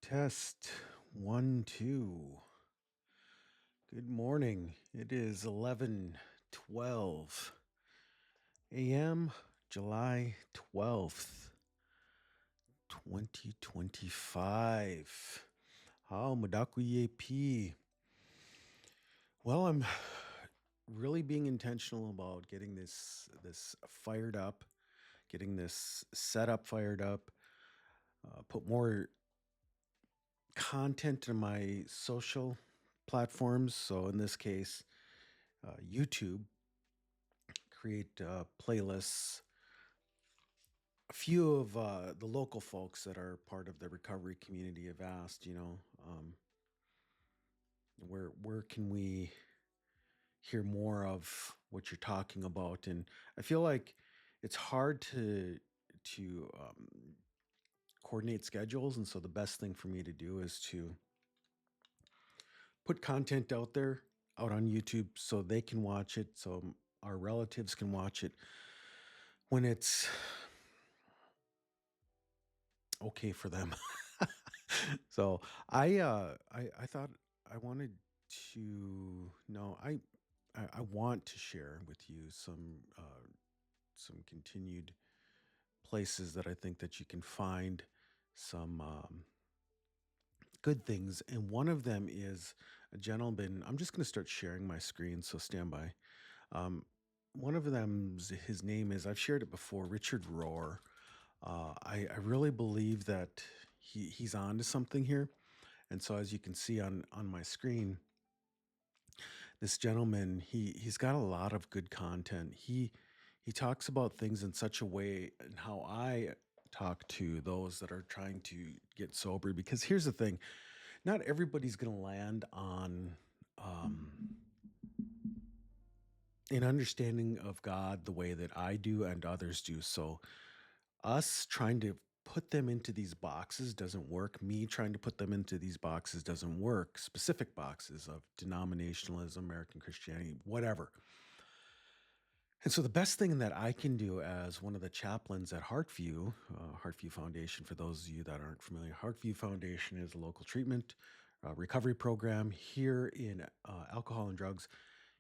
Test 1, 2. Good morning. It is 11:12 a.m., July 12th, 2025. How Madaku P. Well, I'm really being intentional about getting this fired up, getting this setup fired up, put more content in my social platforms. So in this case, YouTube, create playlists. A few of the local folks that are part of the recovery community have asked, where can we hear more of what you're talking about? And I feel like it's hard to coordinate schedules, and so the best thing for me to do is to put content out there, out on YouTube, so they can watch it, so our relatives can watch it when it's okay for them. So I thought I wanted to no, I want to share with you some continued places that I think that you can find some good things. And one of them is a gentleman. I'm just going to start sharing my screen, so stand by. Um, One of them's his name is, I've shared it before, Richard Rohr. I really believe that he's on to something here. And so as you can see on my screen, this gentleman, he's got a lot of good content. He talks about things in such a way and how I talk to those that are trying to get sober, because here's the thing, not everybody's going to land on um an understanding of God the way that I do and others do. So us trying to put them into these boxes doesn't work. Me trying to put them into these boxes doesn't work. Specific boxes of denominationalism, American Christianity, whatever. And so the best thing that I can do as one of the chaplains at Heartview Foundation, for those of you that aren't familiar, Heartview Foundation is a local treatment recovery program here in alcohol and drugs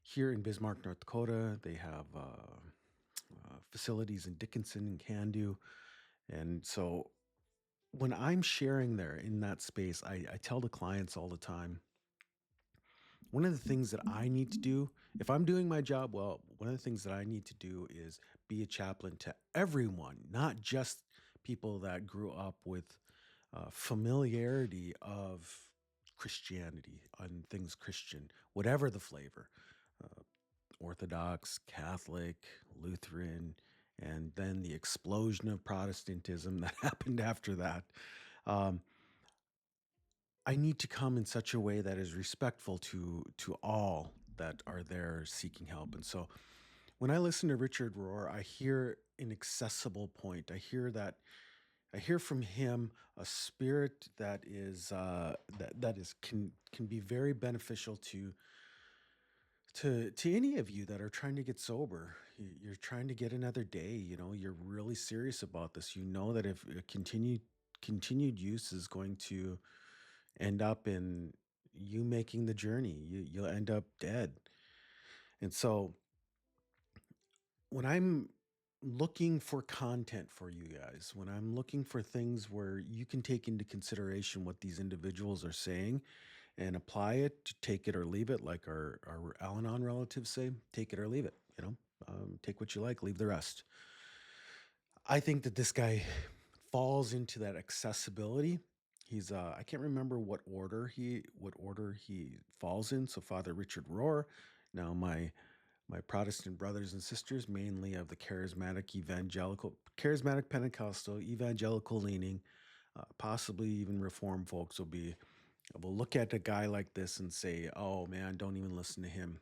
here in Bismarck, North Dakota. They have facilities in Dickinson and Candu. And so when I'm sharing there in that space, I tell the clients all the time, one of the things that I need to do, if I'm doing my job well, one of the things that I need to do is be a chaplain to everyone, not just people that grew up with familiarity of Christianity and things Christian, whatever the flavor. Uh, Orthodox, Catholic, Lutheran, and then the explosion of Protestantism that happened after that. Um, I need to come in such a way that is respectful to all that are there seeking help. And so when I listen to Richard Rohr, I hear an accessible point. I hear from him a spirit that is that is can be very beneficial to any of you that are trying to get sober. You're trying to get another day, you're really serious about this. You know that if continued use is going to end up in you making the journey, you'll end up dead. And so when I'm looking for content for you guys, when I'm looking for things where you can take into consideration what these individuals are saying and apply it, to take it or leave it, like our Al-Anon relatives say, take it or leave it, take what you like, leave the rest. I think that this guy falls into that accessibility. He's I can't remember what order he falls in. So Father Richard Rohr. Now my Protestant brothers and sisters, mainly of the charismatic Pentecostal, evangelical leaning, possibly even Reformed folks will look at a guy like this and say, "Oh man, don't even listen to him."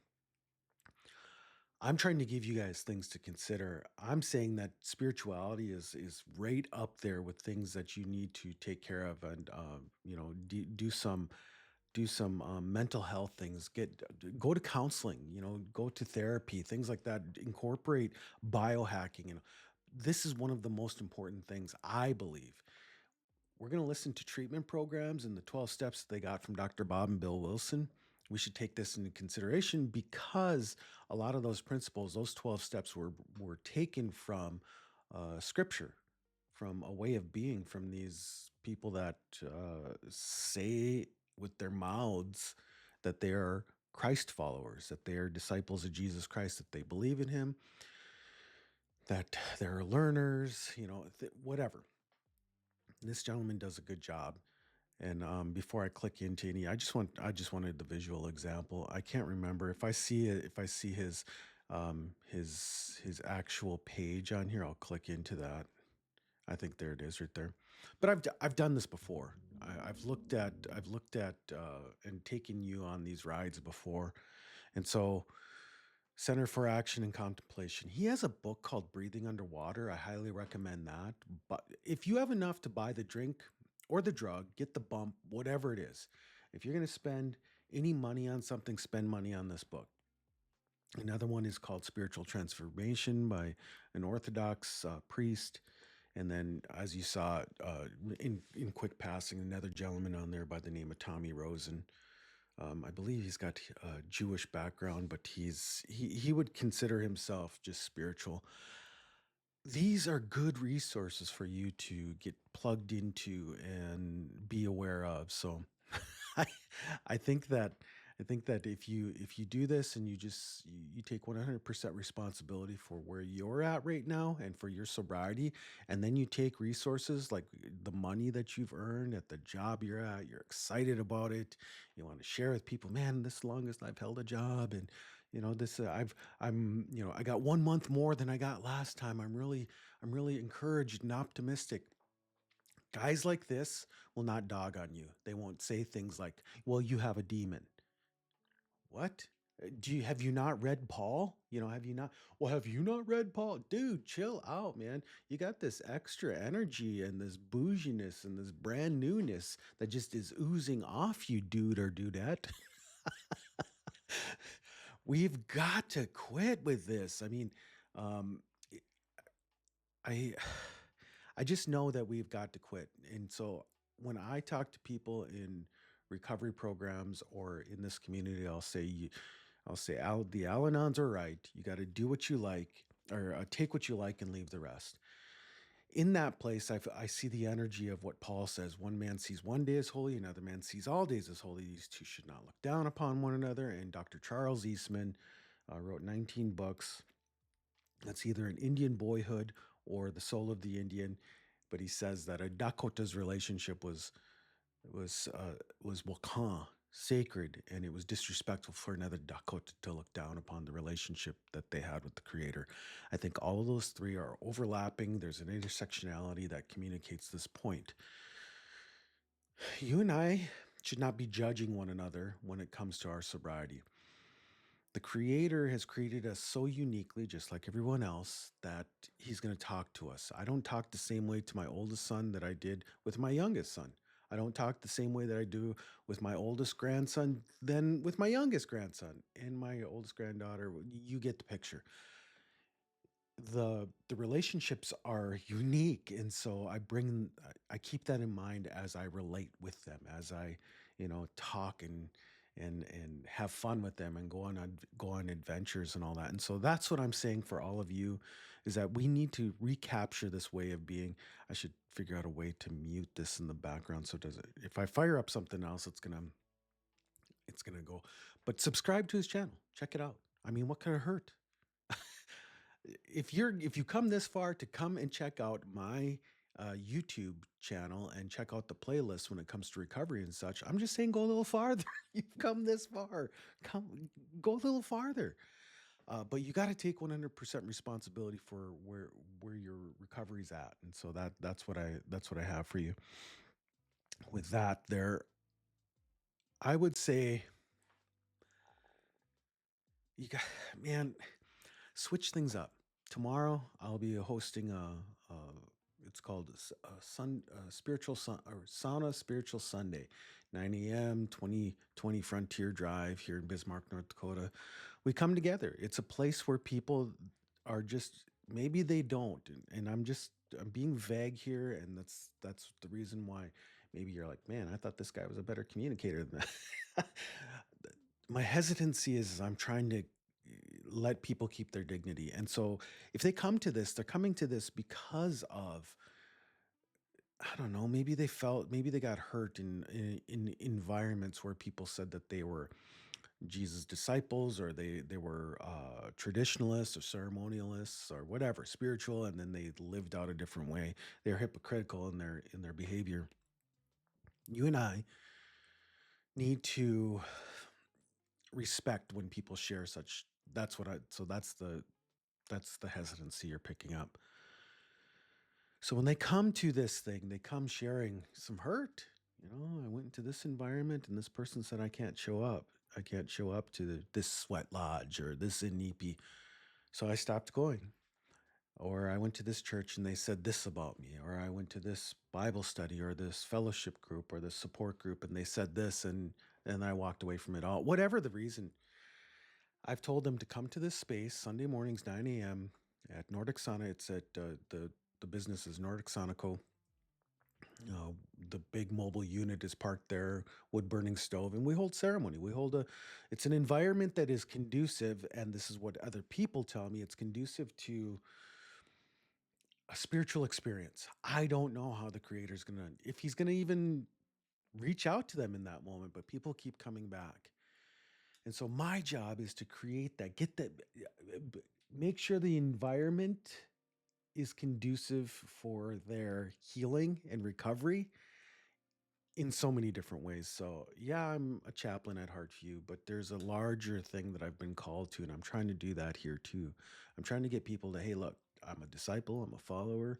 I'm trying to give you guys things to consider. I'm saying that spirituality is right up there with things that you need to take care of, and do some mental health things. Go to counseling. Go to therapy. Things like that. Incorporate biohacking. This is one of the most important things I believe. we're going to listen to treatment programs and the 12 steps they got from Dr. Bob and Bill Wilson. We should take this into consideration because a lot of those principles, those 12 steps were taken from scripture, from a way of being, from these people that say with their mouths that they are Christ followers, that they are disciples of Jesus Christ, that they believe in him, that they're learners, whatever. This gentleman does a good job. And before I click into any, I just wanted the visual example. I can't remember if I see it, if I see his actual page on here, I'll click into that. I think there it is right there. But I've done this before. I've looked at and taken you on these rides before, and so Center for Action and Contemplation. He has a book called Breathing Underwater. I highly recommend that. But if you have enough to buy the drink or the drug, get the bump, whatever it is. If you're going to spend any money on something, spend money on this book. Another one is called Spiritual Transformation by an Orthodox priest. And then, as you saw in quick passing, another gentleman on there by the name of Tommy Rosen. I believe he's got a Jewish background, but he would consider himself just spiritual. These are good resources for you to get plugged into and be aware of. So I I think that if you do this and you take 100% responsibility for where you're at right now and for your sobriety, and then you take resources like the money that you've earned at the job you're at, you're excited about it, you want to share with people, man, this is the longest I've held a job, and this I got 1 month more than I got last time. I'm really encouraged and optimistic. Guys like this will not dog on you. They won't say things like, "Well, you have a demon." What? Have you not read Paul? Have you not? Well, have you not read Paul? Dude, chill out, man. You got this extra energy and this bouginess and this brand newness that just is oozing off you, dude or dudette. We've got to quit with this. I mean, um, I I just know that we've got to quit. And so when I talk to people in recovery programs or in this community, I'll say, the Al-Anons are right. You got to do what you like, or take what you like and leave the rest. In that place, I see the energy of what Paul says. One man sees one day as holy, another man sees all days as holy. These two should not look down upon one another. And Dr. Charles Eastman wrote 19 books. That's either an Indian boyhood or the soul of the Indian. But he says that a Dakota's relationship was was Wakan, sacred, and it was disrespectful for another Dakota to look down upon the relationship that they had with the Creator. I think all of those three are overlapping. There's an intersectionality that communicates this point. You and I should not be judging one another when it comes to our sobriety. The Creator has created us so uniquely, just like everyone else, that He's going to talk to us. I don't talk the same way to my oldest son that I did with my youngest son. I don't talk the same way that I do with my oldest grandson than with my youngest grandson and my oldest granddaughter. You get the picture. The relationships are unique, and so I keep that in mind as I relate with them, as I talk and have fun with them and go on adventures and all that. And so that's what I'm saying for all of you, is that we need to recapture this way of being. I should figure out a way to mute this in the background, so does it, if I fire up something else, it's gonna go. But subscribe to his channel, check it out. I mean, what could it hurt? If you come this far to come and check out my YouTube channel and check out the playlist when it comes to recovery and such, I'm just saying, go a little farther. You've come this far, go a little farther. But you got to take 100% responsibility for where your recovery's at, and so that's what I have for you. With that, I would say, you got man, switch things up. Tomorrow, I'll be hosting it's called Spiritual Sun or Sauna Spiritual Sunday, 9 a.m., 2020 Frontier Drive here in Bismarck, North Dakota. We come together. It's a place where people are just, maybe they don't. And I'm just I'm being vague here, and that's the reason why maybe you're like, man, I thought this guy was a better communicator than that. My hesitancy is I'm trying to let people keep their dignity. And so if they come to this, they're coming to this because of, I don't know, maybe they got hurt in environments where people said that they were Jesus' disciples, or they were traditionalists or ceremonialists or whatever, spiritual, and then they lived out a different way. They're hypocritical in their behavior. You and I need to respect when people share such. That's what I. So that's the hesitancy you're picking up. So when they come to this thing, they come sharing some hurt. I went into this environment and this person said I can't show up. I can't show up to this sweat lodge or this inipi. So I stopped going. Or I went to this church and they said this about me. Or I went to this Bible study or this fellowship group or this support group and they said this, and I walked away from it all. Whatever the reason, I've told them to come to this space Sunday mornings, 9 a.m. at Nordic Sauna. It's at the business is Nordic Sauna Co. The big mobile unit is parked there, wood burning stove, and we hold ceremony. It's an environment that is conducive, and this is what other people tell me, it's conducive to a spiritual experience. I don't know how the creator's if he's gonna even reach out to them in that moment, but people keep coming back. And so my job is to create that, get that, make sure the environment is conducive for their healing and recovery in so many different ways. So, yeah, I'm a chaplain at Heartview, but there's a larger thing that I've been called to, and I'm trying to do that here too. I'm trying to get people to, hey, look, I'm a disciple, I'm a follower,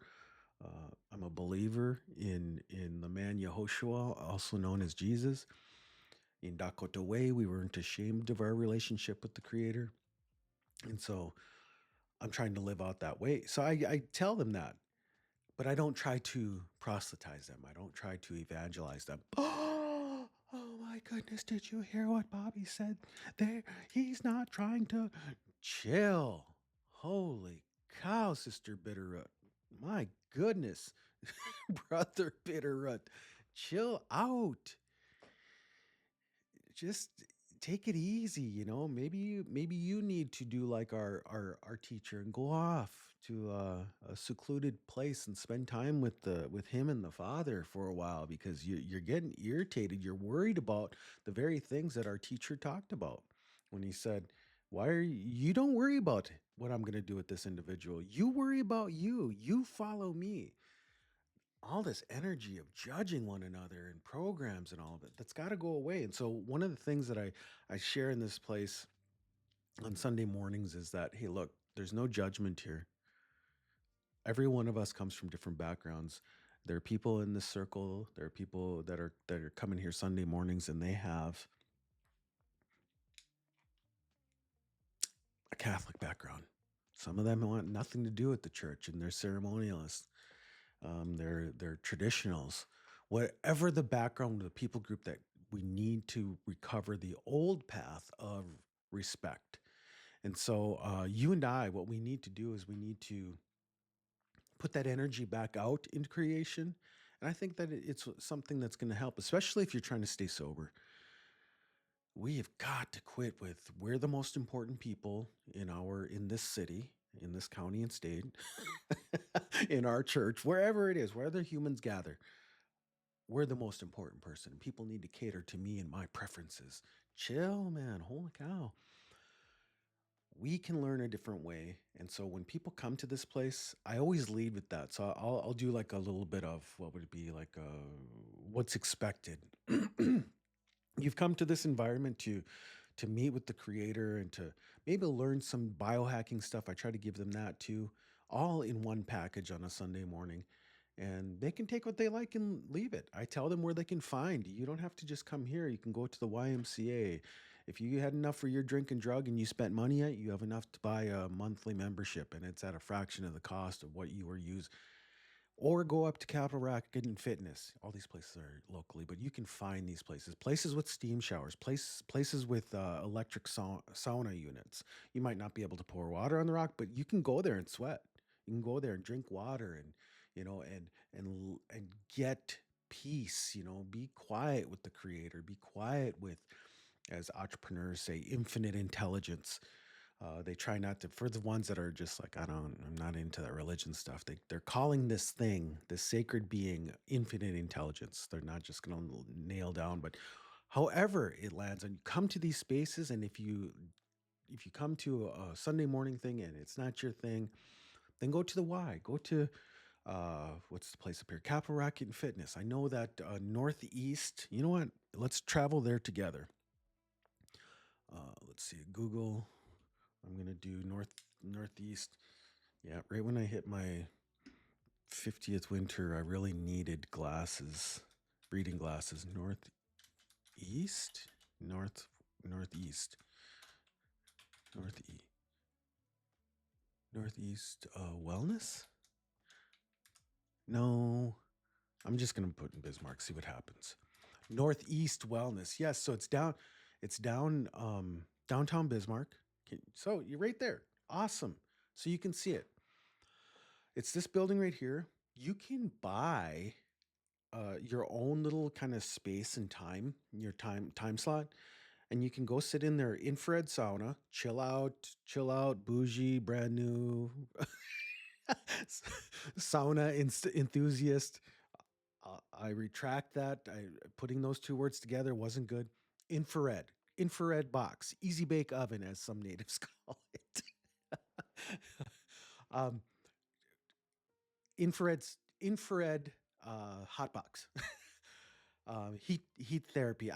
I'm a believer in the man Yehoshua, also known as Jesus. In Dakota Way, we weren't ashamed of our relationship with the Creator, and so I'm trying to live out that way. So I tell them that. But I don't try to proselytize them. I don't try to evangelize them. Oh my goodness, did you hear what Bobby said? There, he's not trying to chill. Holy cow, Sister Bitterroot. My goodness, Brother Bitterroot. Chill out. Just take it easy, maybe you need to do like our teacher and go off to a secluded place and spend time with him and the Father for a while, because you're getting irritated. You're worried about the very things that our teacher talked about when he said, why are you don't worry about what I'm going to do with this individual. You worry about you follow me. All this energy of judging one another and programs and all of it, that's got to go away. And so one of the things that I share in this place on Sunday mornings is that, hey, look, there's no judgment here. Every one of us comes from different backgrounds. There are people in this circle, there are people that are coming here Sunday mornings, and they have a Catholic background. Some of them want nothing to do with the church, and they're ceremonialists. They're traditionals. Whatever the background of the people group, that we need to recover the old path of respect. And so, you and I, what we need to do is we need to put that energy back out into creation. And I think that it's something that's going to help, especially if you're trying to stay sober. We have got to quit with, we're the most important people in this city, in this county and state, in our church, wherever it is, wherever humans gather. We're the most important person. People need to cater to me and my preferences. Chill, man. Holy cow. We can learn a different way. And so when people come to this place, I always lead with that. So I'll do like a little bit of, what would it be, like what's expected. You've come to this environment to meet with the creator and to maybe learn some biohacking stuff. I try to give them that too, all in one package on a Sunday morning. And they can take what they like and leave it. I tell them where they can find. You don't have to just come here. You can go to the YMCA. If you had enough for your drink and drug and you spent money yet, you have enough to buy a monthly membership, and it's at a fraction of the cost of what you were using. Or go up to Capital Racket and Fitness. All these places are locally, but you can find these places. Places with steam showers, places with electric sauna units. You might not be able to pour water on the rock, but you can go there and sweat. You can go there and drink water and get peace, be quiet with the creator, be quiet with, as entrepreneurs say, infinite intelligence. They try not to, for the ones that are just like, I'm not into that religion stuff. They're calling this thing, this sacred being, infinite intelligence. They're not just going to nail down, but however it lands, and you come to these spaces, and if you come to a Sunday morning thing and it's not your thing, then go to the Y. Go to what's the place up here? Capital Racket and Fitness. I know that Northeast. You know what? Let's travel there together. Let's see. Google. I'm gonna do Northeast. Yeah, right when I hit my 50th winter, I really needed glasses, reading glasses. Northeast, northeast, northeast, northeast. Wellness. No, I'm just gonna put in Bismarck, see what happens. Northeast Wellness. Yes, so it's down downtown Bismarck. So you're right there. Awesome. So you can see it. It's this building right here. You can buy your own little kind of space and time, your time slot, and you can go sit in their infrared sauna, chill out, bougie, brand new sauna enthusiast. I retract that. Putting those two words together wasn't good. Infrared, infrared box, easy bake oven, as some natives call it. um, infrared hot box, heat therapy.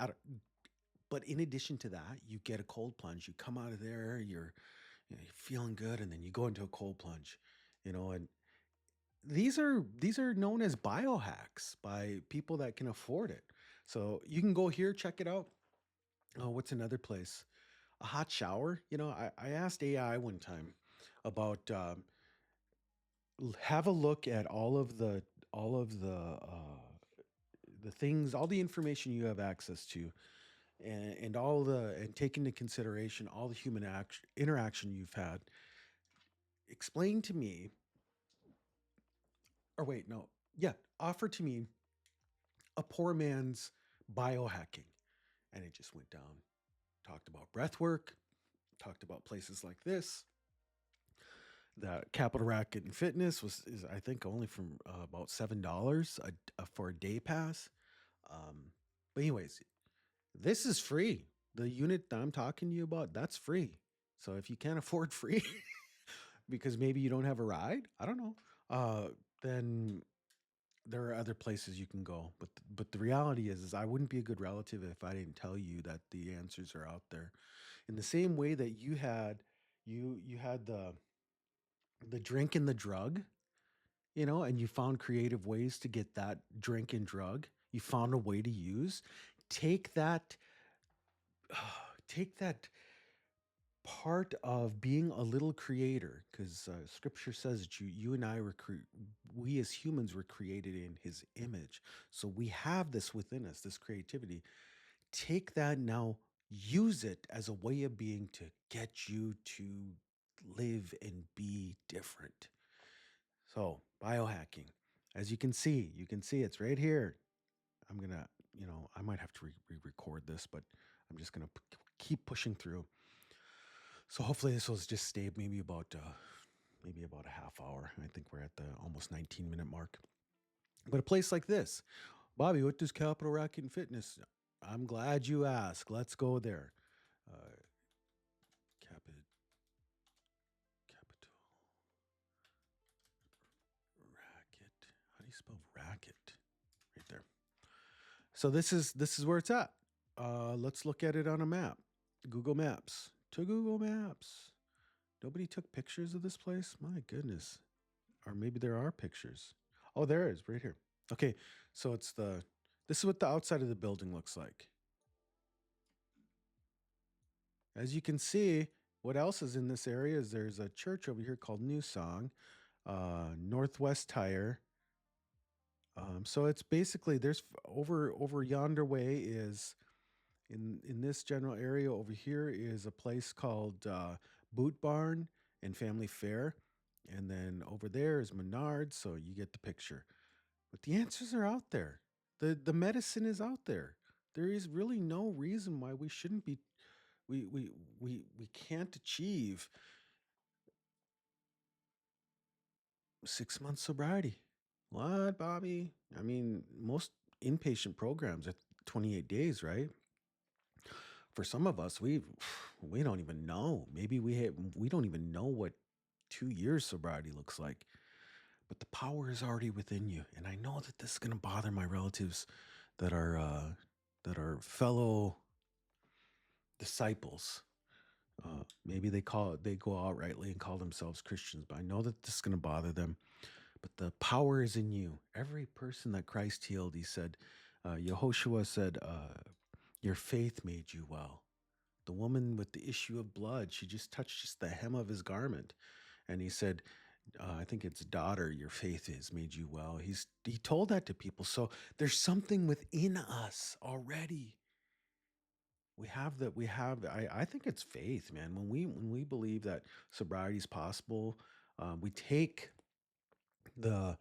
But in addition to that, you get a cold plunge. You come out of there, you're feeling good, and then you go into a cold plunge. And these are known as biohacks by people that can afford it. So you can go here, check it out. Oh, what's another place? A hot shower. I asked AI one time about have a look at all of the things, all the information you have access to, and take into consideration all the human interaction you've had. Explain to me, or wait, no, yeah, offer to me a poor man's biohacking. And it just went down. Talked about breath work, talked about places like this. The Capital Racket and Fitness is I think only from about $7 for a day pass. But anyways, this is free. The unit that I'm talking to you about, that's free. So if you can't afford free because maybe you don't have a ride, I don't know, then there are other places you can go. But the reality is I wouldn't be a good relative if I didn't tell you that the answers are out there. In the same way that you had the drink and the drug, and you found creative ways to get that drink and drug. You found a way to use. Take that take that part of being a little creator, because scripture says that you and I we as humans were created in his image. So we have this within us, this creativity. Take that now, use it as a way of being to get you to live and be different. So biohacking, as you can see it's right here. I'm gonna, I might have to record this, but I'm just gonna keep pushing through. So hopefully this will just stay maybe about a half hour. I think we're at the almost 19-minute mark. But a place like this, Bobby, what does Capital Racket and Fitness? I'm glad you asked. Let's go there. Uh, Capital Capital Racket. How do you spell racket? Right there. So this is where it's at. Let's look at it on a map. Google Maps. To Google Maps. Nobody took pictures of this place? My goodness. Or maybe there are pictures. Oh, there is, right here. Okay, so this is what the outside of the building looks like. As you can see, what else is in this area is there's a church over here called New Song, Northwest Tire. So it's basically there's over yonder way is in this general area over here is a place called Boot Barn and Family Fair. And then over there is Menard, so you get the picture. But the answers are out there. The medicine is out there. There is really no reason why we shouldn't be we we we can't achieve 6 months sobriety. What, Bobby? I mean, most inpatient programs are 28 days, right? For some of us, we don't even know. Maybe we don't even know what 2 years sobriety looks like. But the power is already within you, and I know that this is going to bother my relatives that are fellow disciples. Maybe they go outrightly and call themselves Christians, but I know that this is going to bother them. But the power is in you. Every person that Christ healed, he said, Yehoshua said, your faith made you well. The woman with the issue of blood, she just touched just the hem of his garment. And he said, I think it's daughter, your faith is made you well. He told that to people. So there's something within us already. I think it's faith, man. When we believe that sobriety is possible, we take the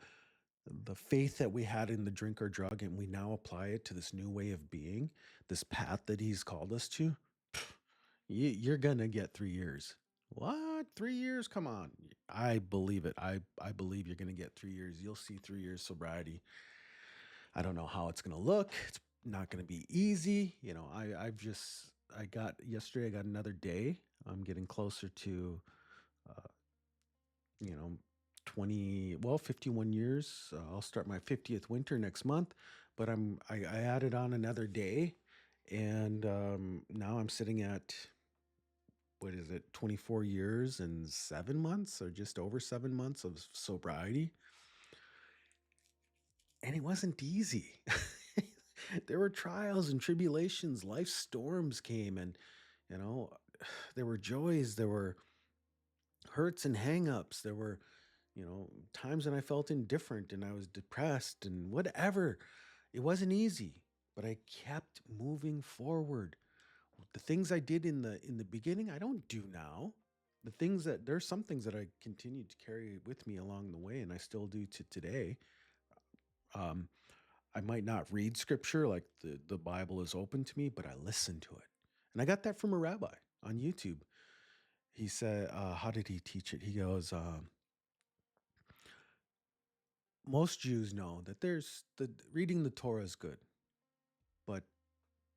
the faith that we had in the drink or drug and we now apply it to this new way of being, this path that he's called us to. You're gonna get 3 years. What? 3 years? Come on. I believe it. I believe you're gonna get 3 years. You'll see 3 years sobriety. I don't know how it's gonna look. It's not gonna be easy. I got yesterday. I got another day. I'm getting closer to uh, you know 51 years. I'll start my 50th winter next month, but I added on another day, and now I'm sitting at, what is it, 24 years and 7 months, or just over 7 months of sobriety. And it wasn't easy. There were trials and tribulations, life storms came, and you know, there were joys, there were hurts and hangups, there were, times when I felt indifferent and I was depressed and whatever. It wasn't easy, but I kept moving forward. The things I did in the beginning, I don't do now. There's some things that I continued to carry with me along the way, and I still do to today. Um, I might not read scripture like the Bible is open to me, but I listen to it. And I got that from a rabbi on YouTube. He said, how did he teach it? He goes, most Jews know that there's the reading the Torah is good, but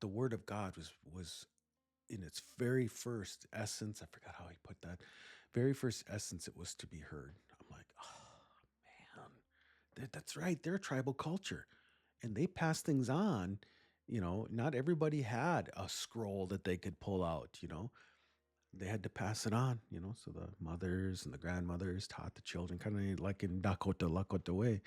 the word of God was in its very first essence. I forgot how he put that. Very first essence, it was to be heard. I'm like, oh man, that's right. They're a tribal culture, and they pass things on. Not everybody had a scroll that they could pull out. They had to pass it on. So the mothers and the grandmothers taught the children, kind of like in Dakota Lakota way.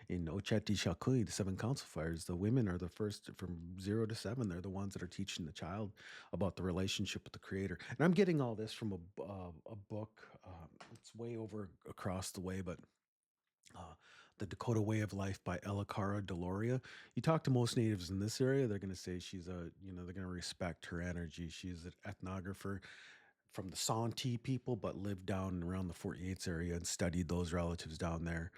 In Ocheti Shakui, the seven council fires, the women are the first from 0 to 7. They're the ones that are teaching the child about the relationship with the Creator. And I'm getting all this from a book. It's way over across the way, but uh, The Dakota Way of Life by Elakara Deloria. You talk to most natives in this area, they're going to say they're going to respect her energy. She's an ethnographer from the Santee people, but lived down around the Fort Yates area and studied those relatives down there.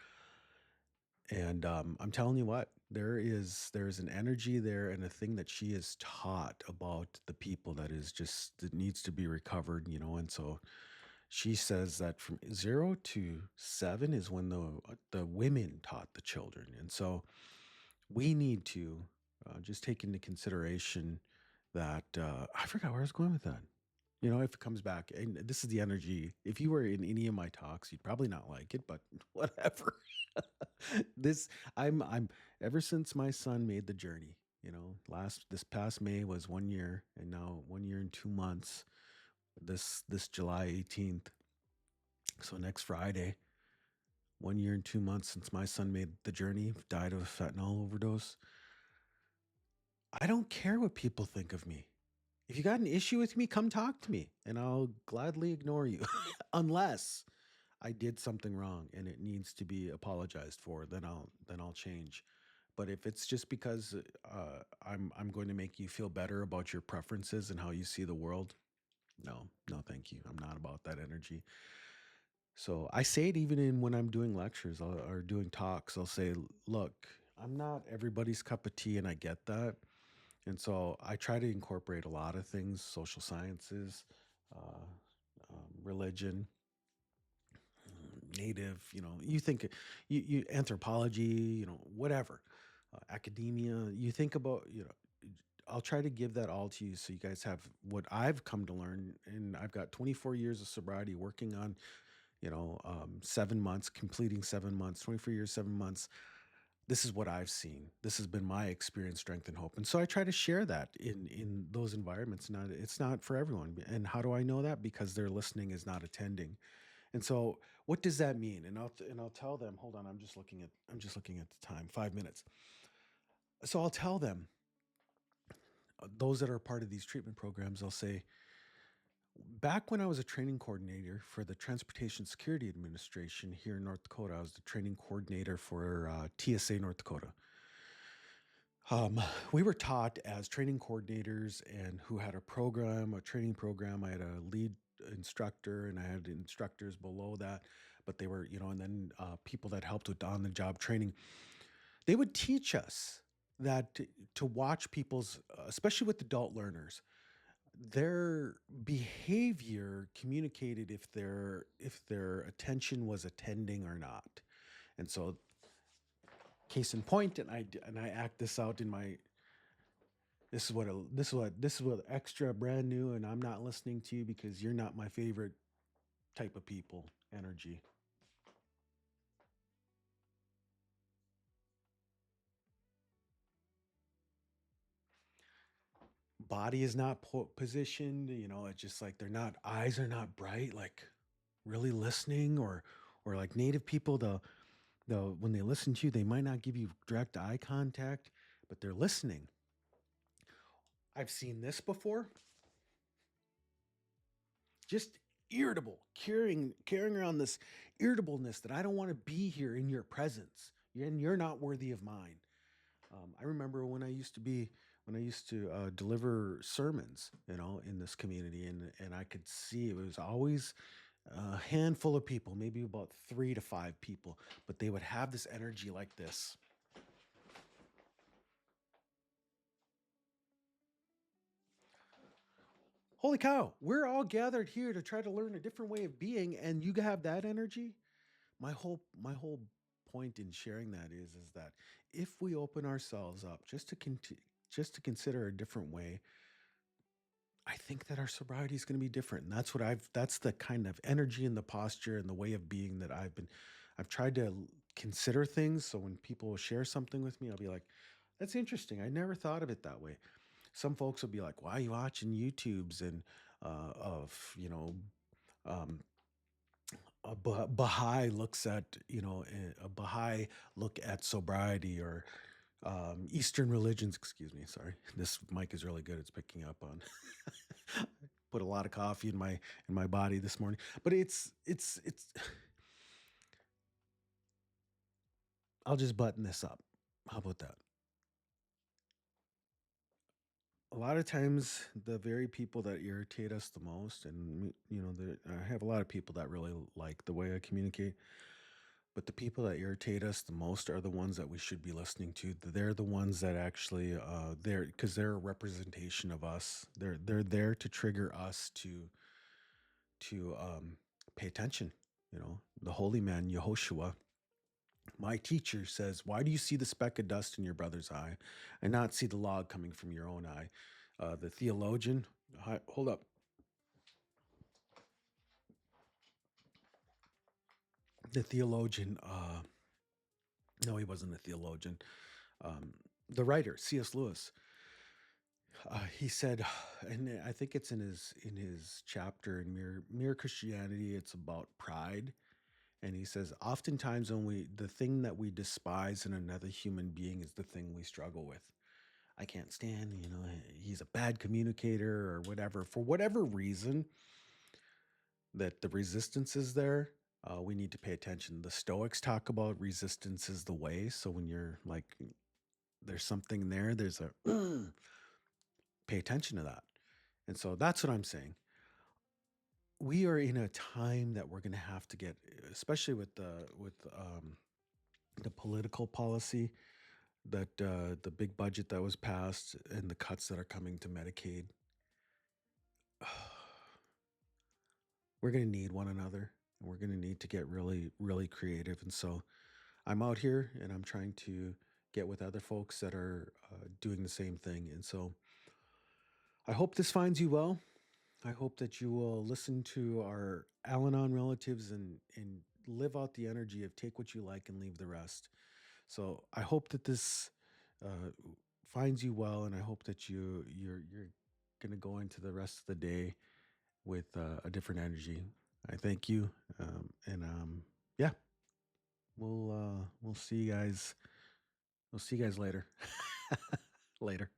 And I'm telling you what, there's an energy there and a thing that she is taught about the people that needs to be recovered, and so she says that from 0 to 7 is when the women taught the children, and so we need to just take into consideration that I forgot where I was going with that. If it comes back, and this is the energy. If you were in any of my talks, you'd probably not like it, but whatever. this I'm ever since my son made the journey. Last this past May was 1 year, and now 1 year and 2 months. This July 18th, so next Friday, 1 year and 2 months since my son made the journey, died of a fentanyl overdose. I don't care what people think of me. If you got an issue with me, come talk to me, and I'll gladly ignore you, unless I did something wrong and it needs to be apologized for. Then I'll change. But if it's just because I'm going to make you feel better about your preferences and how you see the world, no, no, thank you. I'm not about that energy. So I say it even in when I'm doing lectures or doing talks. I'll say, "Look, I'm not everybody's cup of tea, and I get that." And so I try to incorporate a lot of things: social sciences, uh, religion, native. You think you anthropology. Whatever, academia. You think about. I'll try to give that all to you so you guys have what I've come to learn. And I've got 24 years of sobriety working on 7 months, completing 7 months, 24 years, 7 months. This is what I've seen. This has been my experience, strength, and hope. And so I try to share that in those environments. Not It's not for everyone. And how do I know that? Because their listening is not attending. And so what does that mean? And I'll tell them, hold on, I'm just looking at the time, 5 minutes. So I'll tell them, those that are part of these treatment programs, I'll say, back when I was a training coordinator for the Transportation Security Administration here in North Dakota, I was the training coordinator for TSA North Dakota. Um, we were taught as training coordinators and who had a training program. I had a lead instructor and I had instructors below that, but they were, and then people that helped with on the job training. They would teach us that to watch people's, especially with adult learners, their behavior communicated if their attention was attending or not. And so, case in point, and I act this out in my this is what extra brand new, and I'm not listening to you because you're not my favorite type of people energy. Body is not positioned, it's just like they're not eyes are not bright, like really listening, or like native people, the when they listen to you, they might not give you direct eye contact, but they're listening. I've seen this before. Just irritable, carrying around this irritableness that I don't want to be here in your presence, and you're not worthy of mine. I remember when I used to deliver sermons, in this community, and I could see it was always a handful of people, maybe about 3 to 5 people, but they would have this energy like this. Holy cow, we're all gathered here to try to learn a different way of being, and you have that energy. My whole point in sharing that is that if we open ourselves up just to consider a different way, I think that our sobriety is going to be different. And that's the kind of energy and the posture and the way of being that I've tried to consider things. So when people share something with me, I'll be like, that's interesting. I never thought of it that way. Some folks will be like, why are you watching YouTubes and of, um, Baha'i looks at, a Baha'i look at sobriety, or Eastern religions. Excuse me, sorry. This mic is really good. It's picking up on. Put a lot of coffee in my body this morning, but it's. I'll just button this up. How about that? A lot of times, the very people that irritate us the most, and I have a lot of people that really like the way I communicate. But the people that irritate us the most are the ones that we should be listening to. They're the ones that actually they're because they're a representation of us. They're there to trigger us to pay attention. The holy man Yehoshua, my teacher, says, "Why do you see the speck of dust in your brother's eye, and not see the log coming from your own eye?" The theologian, hold up, the theologian. No, he wasn't a theologian. The writer C.S. Lewis. He said, and I think it's in his chapter in Mere Christianity. It's about pride, and he says, oftentimes when the thing that we despise in another human being is the thing we struggle with. I can't stand, he's a bad communicator or whatever. For whatever reason that the resistance is there, we need to pay attention. The Stoics talk about resistance is the way. So when you're like, there's something there, there's a pay attention to that. And so that's what I'm saying. we are in a time that we're going to have to get, especially with the political policy that the big budget that was passed and the cuts that are coming to Medicaid. We're going to need one another, and we're going to need to get really, really creative. And so I'm out here and I'm trying to get with other folks that are doing the same thing. And so I hope this finds you well. I hope that you will listen to our Al Anon relatives and live out the energy of take what you like and leave the rest. So I hope that this uh, finds you well, and I hope that you're going to go into the rest of the day with a different energy. I thank you, and yeah, we'll see you guys. We'll see you guys later. Later.